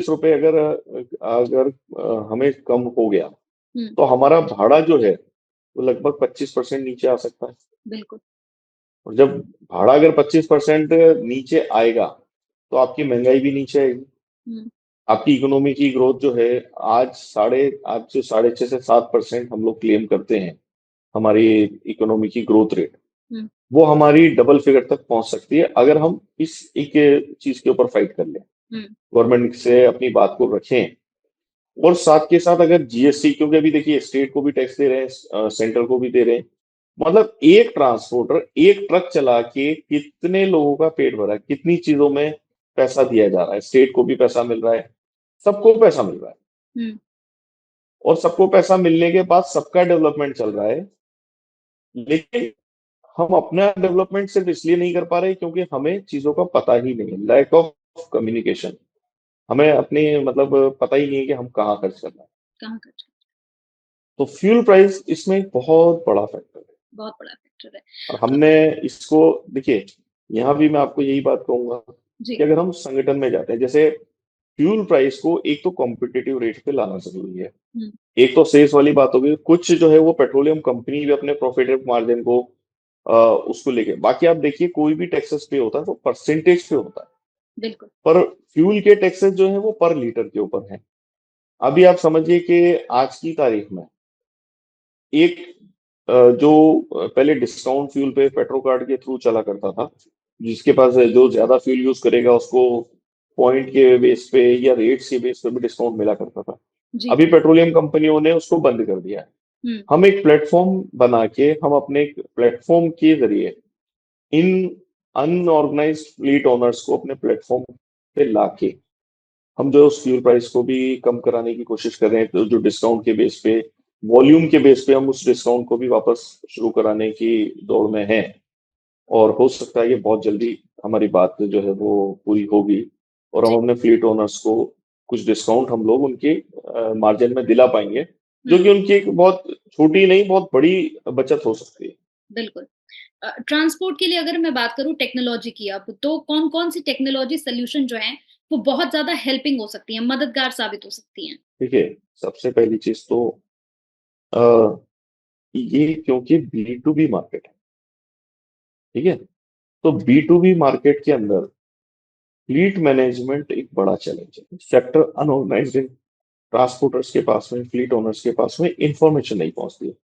रुपए अगर अगर हमें कम हो गया, हम्म। तो हमारा भाड़ा जो है वो लगभग 25% नीचे आ सकता है। बिल्कुल। और जब भाड़ा अगर 25% नीचे आएगा, तो आपकी महंगाई भी नीचे आएगी। हम्म। आपकी इकोनॉमी की ग्रोथ जो है, आज जो 6.5 से 7% हम लोग क्लेम करते हैं, हमारी इकोनॉमी की ग्रोथ रेट, हम्म। वो हमारी डबल फिगर तक पहुंच सकती है अगर हम इस एक चीज के ऊपर फाइट कर लें, हम्म। गवर्नमेंट से अपनी बात को रखें। और साथ के साथ अगर जीएसटी, क्योंकि अभी देखिए स्टेट को भी टैक्स दे रहे हैं, सेंट्रल को भी दे रहे हैं, मतलब एक ट्रांसपोर्टर एक ट्रक चला के कितने लोगों का पेट भरा है, कितनी चीजों में पैसा दिया जा रहा है, स्टेट को भी पैसा मिल रहा है, सबको पैसा मिल रहा है। हम्म। और सबको पैसा मिलने के बाद सबका डेवलपमेंट चल रहा है, लेकिन हम अपना डेवलपमेंट सिर्फ इसलिए नहीं कर पा रहे क्योंकि हमें चीजों का पता ही नहीं है, लैक ऑफ कम्युनिकेशन। हमें अपनी मतलब पता ही नहीं है कि हम कहाँ खर्च करना है। कहाँ कर। तो फ्यूल प्राइस इसमें एक बहुत बड़ा फैक्टर है। बहुत बड़ा फैक्टर है। और हमने इसको, देखिए, यहाँ भी मैं आपको यही बात कहूंगा कि जी। अगर हम संगठन में जाते हैं, जैसे फ्यूल प्राइस को एक तो कॉम्पिटिटिव रेट पे लाना जरूरी है। हम्म। एक तो सेल्स वाली बात होगी, कुछ जो है वो पेट्रोलियम कंपनी भी अपने प्रॉफिट मार्जिन को उसको लेके, बाकी आप देखिए कोई भी टैक्सेस पे होता है वो परसेंटेज पे होता है, बिल्कुल। पर फ्यूल के टैक्सेस जो है वो पर लीटर के ऊपर है। अभी आप समझिए कि आज की तारीख में एक जो पहले डिस्काउंट फ्यूल पे पेट्रो कार्ड के थ्रू चला करता था, जिसके पास जो ज्यादा फ्यूल यूज करेगा उसको पॉइंट के बेस पे या रेट्स के बेस पे भी डिस्काउंट मिला करता था। जी। अभी पेट्रोलियम कंपनियों ने उसको बंद कर दिया है। हम्म। हम एक प्लेटफॉर्म बना के, हम अपने प्लेटफॉर्म के जरिए इन अनऑर्गेनाइज्ड फ्लीट ओनर्स को अपने प्लेटफॉर्म पे लाके हम जो उस फ्यूल प्राइस को भी कम कराने की कोशिश कर रहे हैं, तो जो डिस्काउंट के बेस पे, वॉल्यूम के बेस पे हम उस डिस्काउंट को भी वापस शुरू कराने की दौड़ में हैं। और हो सकता है कि बहुत जल्दी हमारी बात जो है वो पूरी होगी, और हम जी। अपने फ्लीट ओनर्स को कुछ डिस्काउंट हम लोग उनके मार्जिन में दिला पाएंगे, जो हम्म। कि उनकी एक बहुत छोटी नहीं, बहुत बड़ी बचत हो सकती है। बिल्कुल। ट्रांसपोर्ट के लिए अगर मैं बात करूं टेक्नोलॉजी की, अब तो कौन कौन सी टेक्नोलॉजी सोल्यूशन जो है वो बहुत ज्यादा हेल्पिंग हो सकती है, मददगार साबित हो सकती हैं? देखिए, सबसे पहली चीज तो अ, ये क्योंकि बी टू बी मार्केट है, ठीक है। तो बी टू बी मार्केट के अंदर फ्लीट मैनेजमेंट एक बड़ा चैलेंज है। सेक्टर अनऑर्गेनाइज्ड, ट्रांसपोर्टर्स के पास में, फ्लीट ओनर्स के पास में इंफॉर्मेशन नहीं पहुंचती है।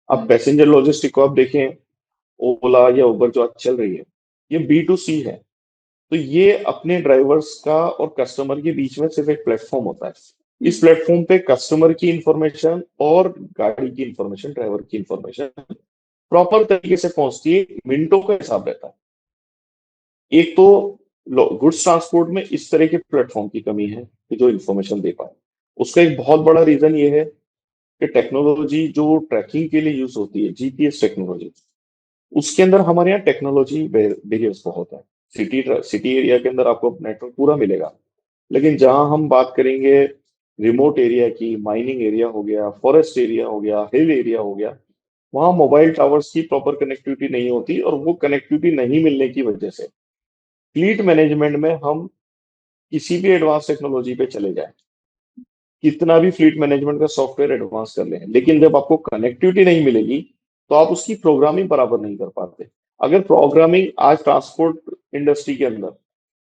अब हम्म। पैसेंजर लॉजिस्टिक को आप देखें, ओला या उबर जो आज चल रही है, ये बी टू सी है। तो ये अपने ड्राइवर्स का और कस्टमर के बीच में सिर्फ एक प्लेटफॉर्म होता है। इस हम्म। प्लेटफॉर्म पे कस्टमर की इंफॉर्मेशन और गाड़ी की इंफॉर्मेशन, ड्राइवर की इंफॉर्मेशन प्रॉपर तरीके से पहुंचती है, मिनटों का हिसाब रहता है। एक तो गुड्स ट्रांसपोर्ट में इस तरह के प्लेटफॉर्म की कमी है कि जो इन्फॉर्मेशन दे पाए। उसका एक बहुत बड़ा रीजन ये है कि टेक्नोलॉजी जो ट्रैकिंग के लिए यूज होती है, जीपीएस टेक्नोलॉजी, उसके अंदर हमारे यहाँ टेक्नोलॉजी बैरियर्स बहुत है। सिटी एरिया के अंदर आपको नेटवर्क पूरा मिलेगा, लेकिन जहां हम बात करेंगे रिमोट एरिया की, माइनिंग एरिया हो गया, फॉरेस्ट एरिया हो गया, हिल एरिया हो गया, वहां मोबाइल टावर्स की प्रॉपर कनेक्टिविटी नहीं होती, और वो कनेक्टिविटी नहीं मिलने की वजह से फ्लीट मैनेजमेंट में हम किसी भी एडवांस टेक्नोलॉजी पे चले जाएं, कितना भी फ्लीट मैनेजमेंट का सॉफ्टवेयर एडवांस कर लें, लेकिन जब आपको कनेक्टिविटी नहीं मिलेगी, तो आप उसकी प्रोग्रामिंग बराबर नहीं कर पाते। अगर प्रोग्रामिंग आज ट्रांसपोर्ट इंडस्ट्री के अंदर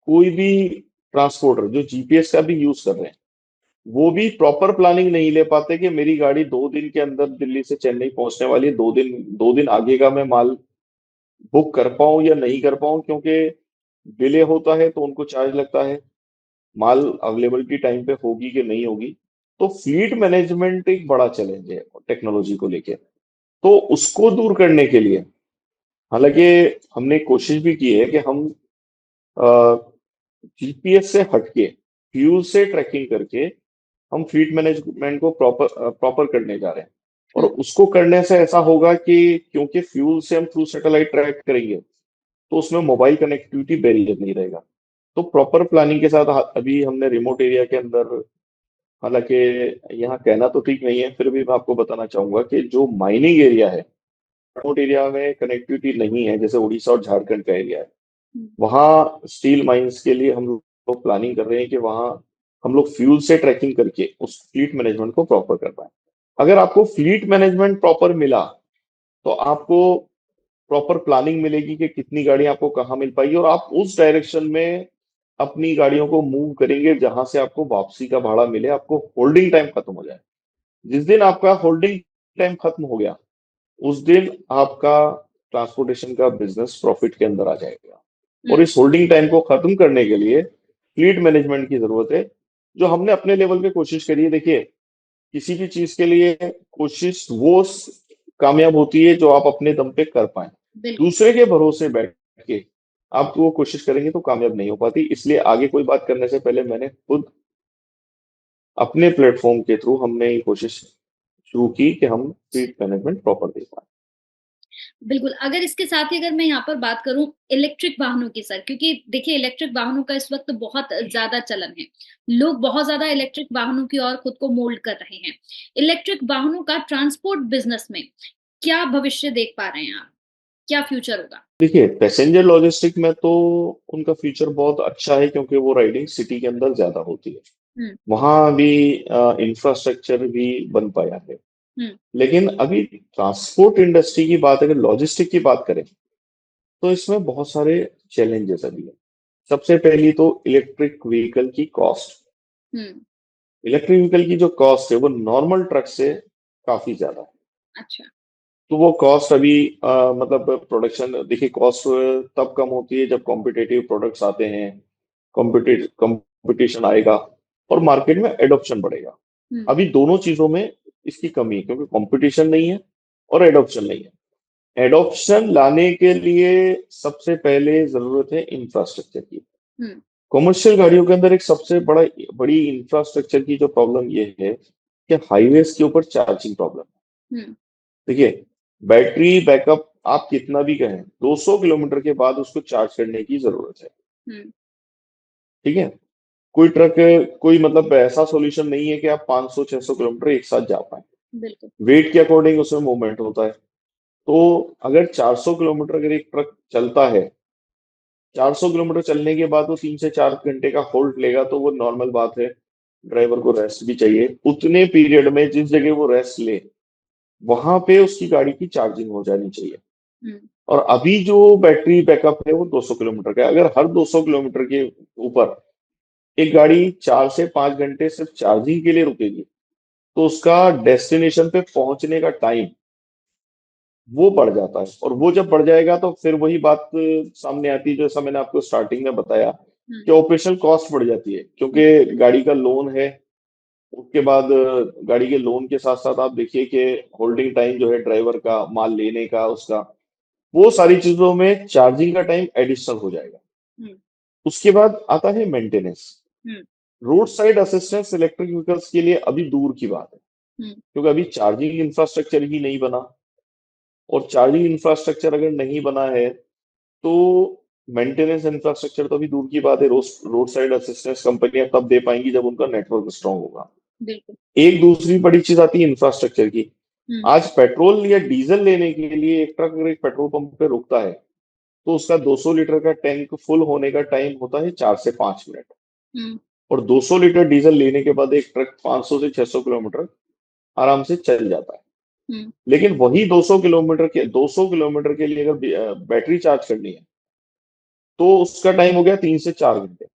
कोई भी ट्रांसपोर्टर जो जीपीएस का भी यूज कर रहे हैं, वो भी प्रॉपर प्लानिंग नहीं ले पाते कि मेरी गाड़ी 2 दिन के अंदर दिल्ली से चेन्नई पहुंचने वाली है, 2 दिन आगे का मैं माल बुक कर पाऊं या नहीं कर पाऊं, क्योंकि डिले होता है तो उनको चार्ज लगता है, माल अवेलेबिलिटी टाइम पे होगी कि नहीं होगी। तो फ्लीट मैनेजमेंट एक बड़ा चैलेंज है टेक्नोलॉजी को लेके। तो उसको दूर करने के लिए, हालांकि हमने कोशिश भी की है कि हम जीपीएस से हटके फ्यूल से ट्रैकिंग करके हम फ्लीट मैनेजमेंट को प्रॉपर प्रॉपर करने जा रहे हैं। और हम्म। उसको करने से ऐसा होगा कि क्योंकि फ्यूल से हम थ्रू सैटेलाइट ट्रैक करेंगे, तो उसमें मोबाइल कनेक्टिविटी बैरियर नहीं रहेगा। तो प्रॉपर प्लानिंग के साथ अभी हमने रिमोट एरिया के अंदर, हालांकि यहाँ कहना तो ठीक नहीं है, फिर भी मैं आपको बताना चाहूंगा कि जो माइनिंग एरिया है, रिमोट एरिया में कनेक्टिविटी नहीं है, जैसे उड़ीसा और झारखंड का एरिया है, हम्म। वहाँ स्टील माइंस के लिए हम लोग प्लानिंग कर रहे हैं कि वहाँ हम लोग फ्यूल से ट्रैकिंग करके उस फ्लीट मैनेजमेंट को प्रॉपर कर पाए। अगर आपको फ्लीट मैनेजमेंट प्रॉपर मिला, तो आपको प्रॉपर प्लानिंग मिलेगी कि कितनी गाड़ी आपको कहाँ मिल पाएगी, और आप उस डायरेक्शन में अपनी गाड़ियों को मूव करेंगे जहां से आपको वापसी का भाड़ा मिले, आपको होल्डिंग टाइम खत्म हो जाए। जिस दिन आपका होल्डिंग टाइम खत्म हो गया, उस दिन आपका ट्रांसपोर्टेशन का बिजनेस प्रॉफिट के अंदर आ जाएगा। और हम्म। इस होल्डिंग टाइम को खत्म करने के लिए फ्लीट मैनेजमेंट की जरूरत है, जो हमने अपने लेवल पे कोशिश करी है। देखिए, किसी भी चीज के लिए कोशिश वो कामयाब होती है जो आप अपने दम पे कर पाए। बिल्कुल। दूसरे के भरोसे बैठ के आप वो कोशिश करेंगे तो कामयाब नहीं हो पाती। इसलिए आगे कोई बात करने से पहले मैंने खुद अपने प्लेटफॉर्म के थ्रू हमने ये कोशिश शुरू की कि हम फ्लीट मैनेजमेंट प्रॉपर दे पाए। बिल्कुल, अगर इसके साथ ही अगर मैं यहाँ पर बात करूँ इलेक्ट्रिक वाहनों की सर, क्योंकि देखिए इलेक्ट्रिक वाहनों का इस वक्त बहुत ज़्यादा चलन है। लोग बहुत ज़्यादा इलेक्ट्रिक वाहनों की ओर खुद को मोल्ड कर रहे हैं। इलेक्ट्रिक वाहनों का ट्रांसपोर्ट बिज़नेस में क्या भविष्य देख पा रहे हैं आप? क्या फ्यूचर होगा? देखिए, पैसेंजर लॉजिस्टिक में तो उनका फ्यूचर बहुत अच्छा है, क्योंकि वो राइडिंग सिटी के अंदर ज्यादा होती है। हुँ। वहां भी इंफ्रास्ट्रक्चर भी बन पाया है। हुँ। लेकिन अभी ट्रांसपोर्ट इंडस्ट्री की बात, अगर लॉजिस्टिक की बात करें, तो इसमें बहुत सारे चैलेंजेस अभी है। सबसे पहली तो इलेक्ट्रिक व्हीकल की कॉस्ट। हुँ। इलेक्ट्रिक व्हीकल की जो कॉस्ट है वो नॉर्मल ट्रक से काफी ज्यादा है। अच्छा। तो वो कॉस्ट अभी मतलब प्रोडक्शन, देखिए कॉस्ट तब कम होती है जब कॉम्पिटेटिव प्रोडक्ट्स आते हैं, कंपटीशन आएगा और मार्केट में एडॉप्शन बढ़ेगा। हुँ। अभी दोनों चीजों में इसकी कमी है, क्योंकि कंपटीशन नहीं है और एडॉप्शन नहीं है। एडॉप्शन लाने के लिए सबसे पहले जरूरत है इंफ्रास्ट्रक्चर की। हुँ। कमर्शियल गाड़ियों के अंदर एक सबसे बड़ी इंफ्रास्ट्रक्चर की जो प्रॉब्लम ये है कि हाईवेज के ऊपर चार्जिंग प्रॉब्लम। हुँ। देखिए, बैटरी बैकअप आप कितना भी कहें, 200 किलोमीटर के बाद उसको चार्ज करने की जरूरत है। हुँ। ठीक है, कोई ट्रक, कोई मतलब ऐसा सॉल्यूशन नहीं है कि आप 500-600 किलोमीटर एक साथ जा पाए। बिल्कुल। वेट के अकॉर्डिंग उसमें मूवमेंट होता है। तो अगर 400 किलोमीटर अगर एक ट्रक चलता है, 400 किलोमीटर चलने के बाद वो 3 से 4 घंटे का होल्ड लेगा, तो वो नॉर्मल बात है। ड्राइवर को रेस्ट भी चाहिए। उतने पीरियड में जिस जगह वो रेस्ट ले, वहां पे उसकी गाड़ी की चार्जिंग हो जानी चाहिए। हुँ। और अभी जो बैटरी बैकअप है वो 200 किलोमीटर का है। अगर हर 200 किलोमीटर के ऊपर एक गाड़ी 4 से 5 घंटे सिर्फ चार्जिंग के लिए रुकेगी, तो उसका डेस्टिनेशन पे पहुंचने का टाइम वो बढ़ जाता है। और वो जब बढ़ जाएगा तो फिर वही बात सामने आती है, जैसा मैंने आपको स्टार्टिंग में बताया, हुँ। कि ऑपरेशनल कॉस्ट बढ़ जाती है, हुँ। क्योंकि गाड़ी का लोन है। उसके बाद गाड़ी के लोन के साथ साथ आप देखिए कि होल्डिंग टाइम जो है ड्राइवर का, माल लेने का उसका, वो सारी चीजों में चार्जिंग का टाइम एडिशनल हो जाएगा। हुँ। उसके बाद आता है मेंटेनेंस। हुँ। Road side assistance electric vehicles के लिए अभी दूर की बात है, हुँ। क्योंकि अभी चार्जिंग इंफ्रास्ट्रक्चर ही नहीं बना। और चार्जिंग इंफ्रास्ट्रक्चर अगर नहीं बना है, तो मेंटेनेंस इंफ्रास्ट्रक्चर तो अभी दूर की बात है। रोड साइड असिस्टेंस कंपनियां तब दे पाएंगी जब उनका नेटवर्क स्ट्रांग होगा। बिल्कुल। एक दूसरी बड़ी चीज आती है इंफ्रास्ट्रक्चर की। हुँ। आज पेट्रोल या डीजल लेने के लिए एक ट्रक अगर एक पेट्रोल पंप पे रुकता है, तो उसका 200 लीटर का टैंक फुल होने का टाइम होता है 4 से 5 मिनट। हुँ। और 200 लीटर डीजल लेने के बाद एक ट्रक 500 से 600 किलोमीटर आराम से चल जाता है। हुँ। लेकिन वही 200 किलोमीटर के लिए अगर बैटरी चार्ज करनी है, तो उसका टाइम हो गया 3 से 4 घंटे।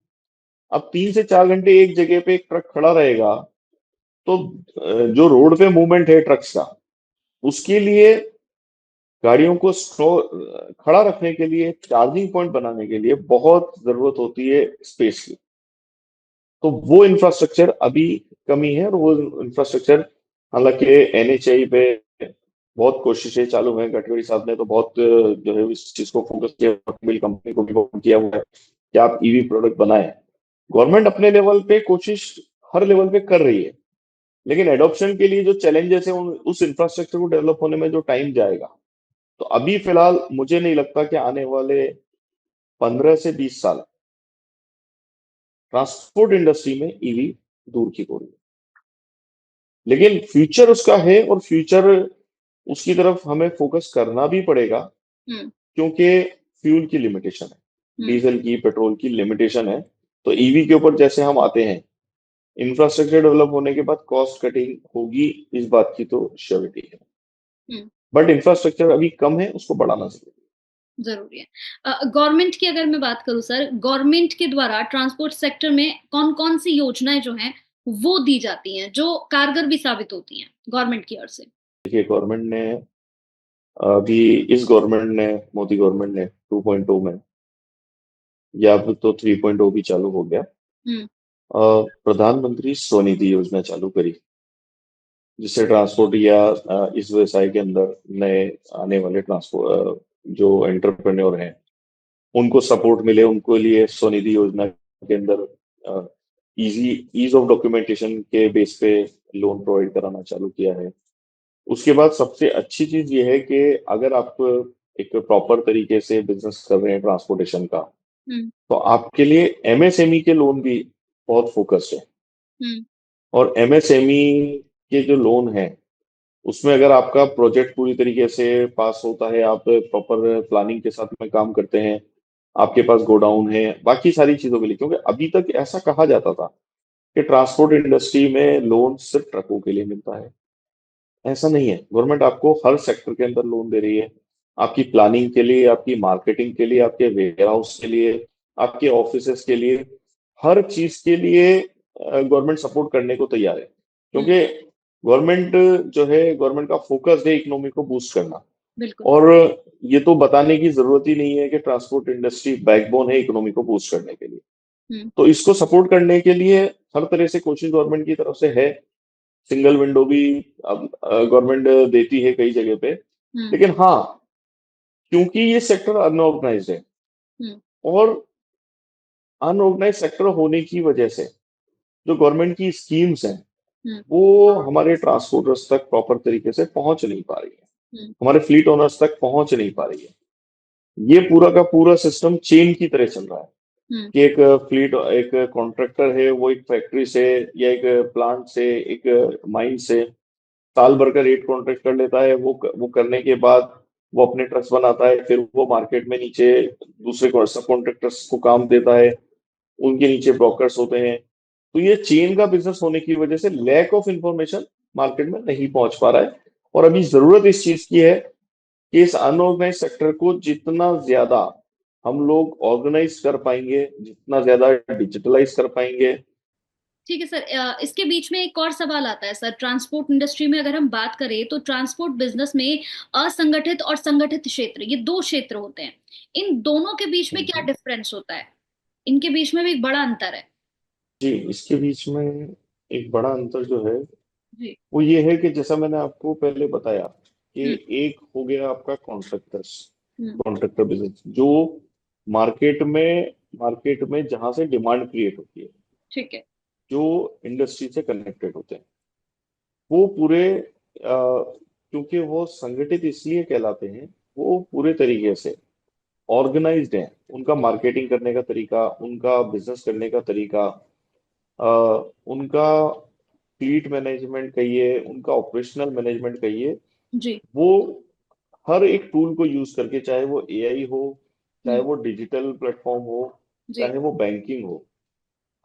अब 3 से 4 घंटे एक जगह पे एक ट्रक खड़ा रहेगा, तो जो रोड पे मूवमेंट है ट्रक्स का, उसके लिए गाड़ियों को खड़ा रखने के लिए, चार्जिंग पॉइंट बनाने के लिए बहुत जरूरत होती है स्पेस की। तो वो इंफ्रास्ट्रक्चर अभी कमी है, और वो इंफ्रास्ट्रक्चर, हालांकि एनएचआई पे बहुत कोशिशें चालू हैं। गडकरी साहब ने तो बहुत जो है इस चीज को फोकस किया, ऑटोमोबाइल कंपनी को भी फोकस किया हुआ है कि आप ईवी प्रोडक्ट बनाएं। गवर्नमेंट अपने लेवल पे कोशिश हर लेवल पे कर रही है, लेकिन एडॉप्शन के लिए जो चैलेंजेस है उस इंफ्रास्ट्रक्चर को डेवलप होने में जो टाइम जाएगा, तो अभी फिलहाल मुझे नहीं लगता कि आने वाले 15 से 20 साल ट्रांसपोर्ट इंडस्ट्री में ईवी दूर की कोई, लेकिन फ्यूचर उसका है, और फ्यूचर उसकी तरफ हमें फोकस करना भी पड़ेगा, हम्म। क्योंकि फ्यूल की लिमिटेशन है, हम्म। डीजल की, पेट्रोल की लिमिटेशन है। तो ईवी के ऊपर जैसे हम आते हैं, इंफ्रास्ट्रक्चर डेवलप होने के बाद कॉस्ट कटिंग होगी, इस बात की तो श्योरिटी है। हम्म। बट इंफ्रास्ट्रक्चर अभी कम है, उसको बढ़ाना जरूरी जरूरी है। गवर्नमेंट की अगर मैं बात करूं सर, गवर्नमेंट के द्वारा ट्रांसपोर्ट सेक्टर में कौन कौन सी योजनाएं जो हैं वो दी जाती हैं जो कारगर भी साबित होती हैं गवर्नमेंट की ओर से? है। देखिए, गवर्नमेंट ने अभी, इस गवर्नमेंट ने, मोदी गवर्नमेंट ने 2.0 में, या अब तो 3.0 भी चालू हो गया, हम्म। प्रधानमंत्री स्वनिधि योजना चालू करी, जिससे ट्रांसपोर्ट या इस व्यवसाय के अंदर नए आने वाले ट्रांसपोर्ट जो एंटरप्रेन्योर हैं उनको सपोर्ट मिले। उनको लिए स्वनिधि योजना के अंदर इजी ईज ऑफ डॉक्यूमेंटेशन के बेस पे लोन प्रोवाइड कराना चालू किया है। उसके बाद सबसे अच्छी चीज ये है कि अगर आप एक प्रॉपर तरीके से बिजनेस कर रहे हैं ट्रांसपोर्टेशन का, हम्म। तो आपके लिए एमएसएमई के लोन भी बहुत फोकस्ड है। हम्म। और एमएसएमई के जो लोन है, उसमें अगर आपका प्रोजेक्ट पूरी तरीके से पास होता है, आप प्रॉपर प्लानिंग के साथ में काम करते हैं, आपके पास गोडाउन है बाकी सारी चीजों के लिए, क्योंकि अभी तक ऐसा कहा जाता था कि ट्रांसपोर्ट इंडस्ट्री में लोन सिर्फ ट्रकों के लिए मिलता है। ऐसा नहीं है, गवर्नमेंट आपको हर सेक्टर के अंदर लोन दे रही है, आपकी प्लानिंग के लिए, आपकी मार्केटिंग के लिए, आपके वेयर हाउस के लिए, आपके ऑफिसेस के लिए, हर चीज के लिए गवर्नमेंट सपोर्ट करने को तैयार है, हम्म। क्योंकि गवर्नमेंट जो है, गवर्नमेंट का फोकस है इकोनॉमी को बूस्ट करना। बिल्कुल। और ये तो बताने की जरूरत ही नहीं है कि ट्रांसपोर्ट इंडस्ट्री बैकबोन है इकोनॉमी को बूस्ट करने के लिए। हम्म। तो इसको सपोर्ट करने के लिए हर तरह से कोशिश गवर्नमेंट की तरफ से है। सिंगल विंडो भी अब गवर्नमेंट देती है कई जगह पे। हम्म। लेकिन हाँ, क्योंकि ये सेक्टर अनऑर्गेनाइज्ड है, हम्म। और अनऑर्गेनाइज सेक्टर होने की वजह से जो गवर्नमेंट की स्कीम्स हैं हम्म। वो हमारे ट्रांसपोर्टर्स तक प्रॉपर तरीके से पहुंच नहीं पा रही है, हम्म। हमारे फ्लीट ओनर्स तक पहुंच नहीं पा रही है। ये पूरा का पूरा सिस्टम चेन की तरह चल रहा है हम्म। कि एक कॉन्ट्रैक्टर है, वो एक फैक्ट्री से या एक प्लांट से, एक माइन से साल भर का रेट कॉन्ट्रैक्ट कर लेता है। वो करने के बाद वो अपने ट्रक्स बनाता है, फिर वो मार्केट में नीचे दूसरे सब कॉन्ट्रैक्टर्स को काम देता है, उनके नीचे ब्रोकर्स होते हैं। तो ये चेन का बिजनेस होने की वजह से लैक ऑफ इंफॉर्मेशन मार्केट में नहीं पहुंच पा रहा है। और अभी जरूरत इस चीज की है कि इस अनऑर्गेनाइज सेक्टर को जितना ज्यादा हम लोग ऑर्गेनाइज कर पाएंगे, जितना ज्यादा डिजिटलाइज कर पाएंगे। ठीक है सर। इसके बीच में एक और सवाल आता है सर, ट्रांसपोर्ट इंडस्ट्री में अगर हम बात करें तो ट्रांसपोर्ट बिजनेस में असंगठित और संगठित क्षेत्र, ये दो क्षेत्र होते हैं। इन दोनों के बीच में क्या हम्म। डिफरेंस होता है? इनके बीच में भी एक बड़ा अंतर है। जी, इसके बीच में एक बड़ा अंतर जो है जी। वो ये है कि जैसा मैंने आपको पहले बताया कि हम्म। एक हो गया आपका कॉन्ट्रैक्टर्स, हम्म। कॉन्ट्रैक्टर बिजनेस, जो मार्केट में जहां से डिमांड क्रिएट होती है, ठीक है। जो इंडस्ट्री से कनेक्टेड होते हैं, वो पूरे क्योंकि वो संगठित इसलिए कहलाते हैं, वो पूरे तरीके से ऑर्गेनाइज्ड हैं। उनका मार्केटिंग करने का तरीका, उनका बिजनेस करने का तरीका, अ, उनका फ्लीट मैनेजमेंट कहिए, उनका ऑपरेशनल मैनेजमेंट कहिए, जी। वो हर एक टूल को यूज करके, चाहे वो एआई हो, चाहे हम्म। वो डिजिटल प्लेटफॉर्म हो, जी। चाहे वो बैंकिंग हो,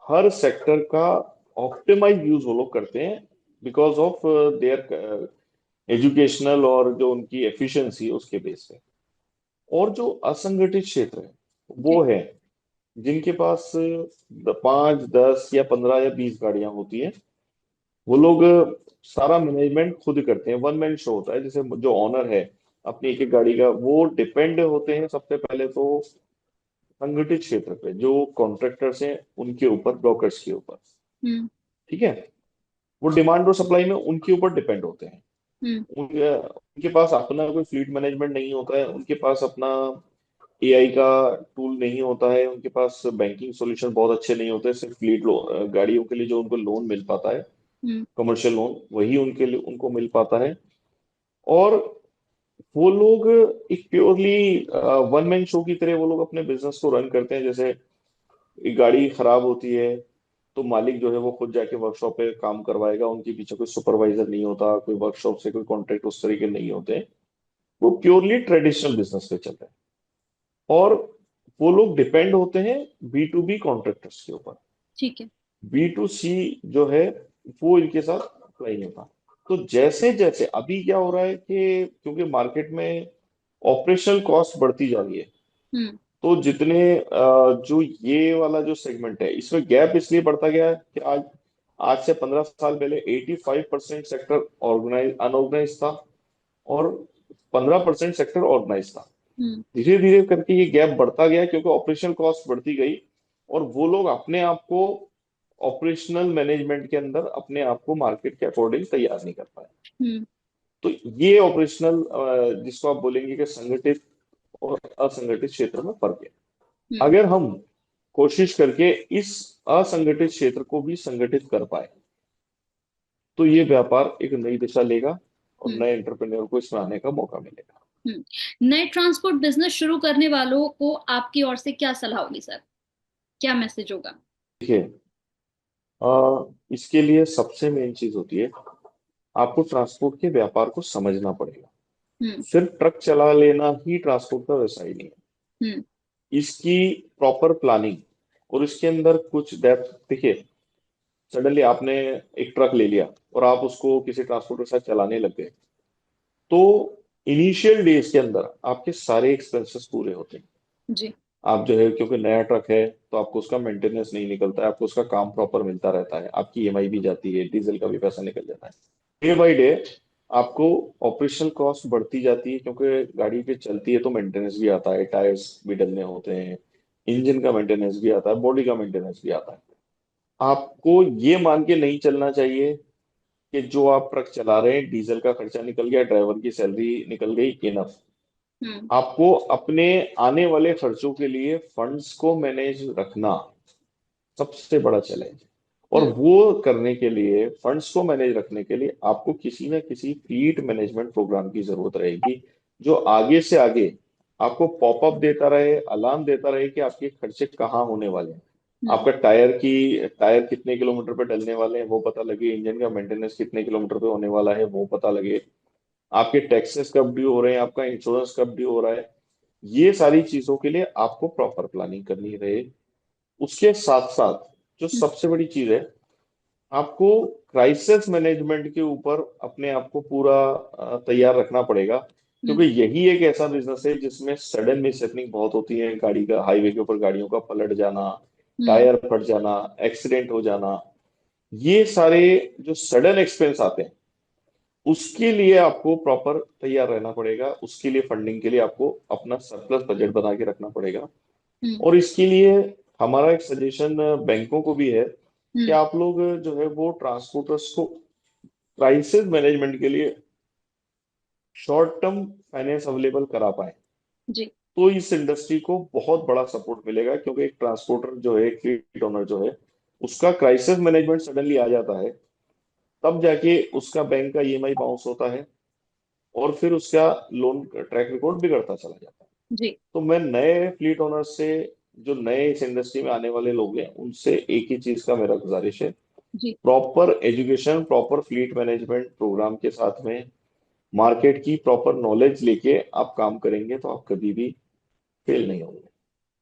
हर सेक्टर का ऑप्टिमाइज यूज वो लोग करते हैं, बिकॉज ऑफ देयर एजुकेशनल और जो उनकी एफिशिएंसी है उसके बेस पे। और जो असंगठित क्षेत्र है वो जी। है जिनके पास 5, 10 या 15 या 20 गाड़ियां होती हैं। वो लोग सारा मैनेजमेंट खुद करते हैं, वन मैन शो होता है। जैसे जो ऑनर है अपनी एक एक गाड़ी का, वो डिपेंड होते हैं सबसे पहले तो संगठित क्षेत्र पे, जो कॉन्ट्रैक्टर्स हैं उनके ऊपर, ब्रोकर्स के ऊपर। हम्म। ठीक है। वो डिमांड और सप्लाई में उनके ऊपर डिपेंड होते हैं। हम्म। उनके पास अपना कोई फ्लीट मैनेजमेंट नहीं होता है, उनके पास अपना एआई का टूल नहीं होता है, उनके पास बैंकिंग सॉल्यूशन बहुत अच्छे नहीं होते। सिर्फ फ्लीट गाड़ियों के लिए जो उनको लोन मिल पाता है, हम्म। कमर्शियल लोन, वही उनके लिए उनको मिल पाता है। और वो लोग एक प्योरली वन मैन शो की तरह वो लोग अपने बिजनेस को रन करते हैं। जैसे एक गाड़ी खराब होती है तो मालिक जो है वो खुद जाके वर्कशॉप पे काम करवाएगा, उनके पीछे कोई सुपरवाइजर नहीं होता, कोई वर्कशॉप से कोई कॉन्ट्रैक्ट उस तरीके नहीं होते हैं। वो प्योरली ट्रेडिशनल बिजनेस पे चल रहे हैं। और वो लोग डिपेंड होते हैं बी टू बी कॉन्ट्रैक्टर्स के ऊपर। ठीक है। बी टू सी जो है वो इनके साथ अप्लाई नहीं होता। तो जैसे जैसे अभी क्या हो रहा है कि क्योंकि मार्केट में ऑपरेशनल कॉस्ट बढ़ती जा रही है, हम्म। तो जितने जो ये वाला जो सेगमेंट है इसमें गैप इसलिए बढ़ता गया है कि आज आज से 15 साल पहले 85% सेक्टर ऑर्गेनाइज अनऑर्गेनाइज था, और 15% सेक्टर ऑर्गेनाइज था। हम्म। धीरे धीरे करके ये गैप बढ़ता गया क्योंकि ऑपरेशनल कॉस्ट बढ़ती गई, और वो लोग अपने आप को ऑपरेशनल मैनेजमेंट के अंदर अपने आप को मार्केट के अकॉर्डिंग तैयार नहीं कर पाए। हम्म। तो ये ऑपरेशनल जिसको आप बोलेंगे कि संगठित और असंगठित क्षेत्र में फर्क है। हम्म। अगर हम कोशिश करके इस असंगठित क्षेत्र को भी संगठित कर पाए तो ये व्यापार एक नई दिशा लेगा और हम्म। नए एंटरप्रेन्योर को इसमें आने का मौका मिलेगा। नए ट्रांसपोर्ट बिजनेस शुरू करने वालों को आपकी ओर से क्या सलाह होगी सर? क्या मैसेज होगा? देखिए, इसके लिए सबसे मेन चीज होती है, आपको ट्रांसपोर्ट के व्यापार को समझना पड़ेगा। हम्म। सिर्फ ट्रक चला लेना ही ट्रांसपोर्ट का व्यवसाय नहीं है। हम्म। इसकी प्रॉपर प्लानिंग और इसके अंदर कुछ डेप्थ। देखिए, सडनली आपने एक ट्रक ले लिया और आप उसको किसी ट्रांसपोर्ट के साथ चलाने लग गए, तो इनिशियल डेज के अंदर आपके सारे एक्सपेंसेस पूरे होते हैं। जी। आप जो है क्योंकि नया ट्रक है तो आपको उसका मेंटेनेंस नहीं निकलता है, आपको उसका काम प्रॉपर मिलता रहता है, आपकी ईएमआई भी जाती है, डीजल का भी पैसा निकल जाता है। डे बाई डे आपको ऑपरेशनल कॉस्ट बढ़ती जाती है क्योंकि गाड़ी पे चलती है तो मेंटेनेंस भी आता है, टायर्स भी डलने होते हैं, इंजन का मेंटेनेंस भी आता है, बॉडी का मेंटेनेंस भी आता है। आपको ये मान के नहीं चलना चाहिए कि जो आप ट्रक चला रहे हैं डीजल का खर्चा निकल गया, ड्राइवर की सैलरी निकल गई, इनफ। हम्म। आपको अपने आने वाले खर्चों के लिए फंड्स को मैनेज रखना सबसे बड़ा चैलेंज है। और हम्म। वो करने के लिए, फंड्स को मैनेज रखने के लिए आपको किसी ना किसी फ्लीट मैनेजमेंट प्रोग्राम की जरूरत रहेगी, जो आगे से आगे आपको पॉपअप देता रहे, अलार्म देता रहे कि आपके खर्चे कहाँ होने वाले हैं। हम्म। आपका टायर कितने किलोमीटर पे डलने वाले हैं वो पता लगे, इंजन का मेंटेनेंस कितने किलोमीटर पे होने वाला है वो पता लगे, आपके टैक्सेस कब ड्यू हो रहे हैं, आपका इंश्योरेंस कब ड्यू हो रहा है। ये सारी चीजों के लिए आपको प्रॉपर प्लानिंग करनी रहे। उसके साथ साथ जो हम्म। सबसे बड़ी चीज है, आपको क्राइसिस मैनेजमेंट के ऊपर अपने आप को पूरा तैयार रखना पड़ेगा, क्योंकि हम्म। यही एक ऐसा बिजनेस है जिसमें सडन मिस हैपनिंग बहुत होती है। गाड़ी का हाईवे के ऊपर गाड़ियों का पलट जाना, हम्म। टायर फट जाना, एक्सीडेंट हो जाना, ये सारे जो सडन एक्सपेंस आते हैं उसके लिए आपको प्रॉपर तैयार रहना पड़ेगा। उसके लिए फंडिंग के लिए आपको अपना सरप्लस बजट बना के रखना पड़ेगा। हम्म। और इसके लिए हमारा एक सजेशन बैंकों को भी है कि हम्म। आप लोग जो है वो ट्रांसपोर्टर्स को क्राइसिस मैनेजमेंट के लिए शॉर्ट टर्म फाइनेंस अवेलेबल करा पाए, जी। तो इस इंडस्ट्री को बहुत बड़ा सपोर्ट मिलेगा। क्योंकि एक ट्रांसपोर्टर जो है, एक फ्लीट ओनर जो है, उसका क्राइसिस मैनेजमेंट सडनली आ जाता है, तब जाके उसका बैंक का ईएमआई बाउंस होता है और फिर उसका लोन ट्रैक रिकॉर्ड बिगड़ता चला जाता है। जी। तो मैं नए फ्लीट ओनर से, जो नए इस इंडस्ट्री में आने वाले लोग हैं, उनसे एक ही चीज का मेरा गुजारिश है, जी। Proper education, proper fleet management program के साथ में मार्केट की प्रॉपर नॉलेज लेके आप काम करेंगे तो आप कभी भी फेल नहीं होंगे।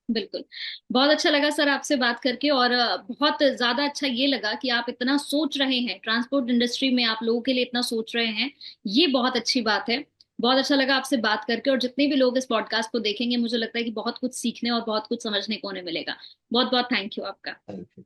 बिल्कुल। बहुत अच्छा लगा सर आपसे बात करके, और बहुत ज्यादा अच्छा ये लगा कि आप इतना सोच रहे हैं, ट्रांसपोर्ट इंडस्ट्री में आप लोगों के लिए इतना सोच रहे हैं। ये बहुत अच्छी बात है। बहुत अच्छा लगा आपसे बात करके, और जितने भी लोग इस पॉडकास्ट को देखेंगे मुझे लगता है कि बहुत कुछ सीखने और बहुत कुछ समझने को उन्हें मिलेगा। बहुत बहुत थैंक यू आपका। Thank you.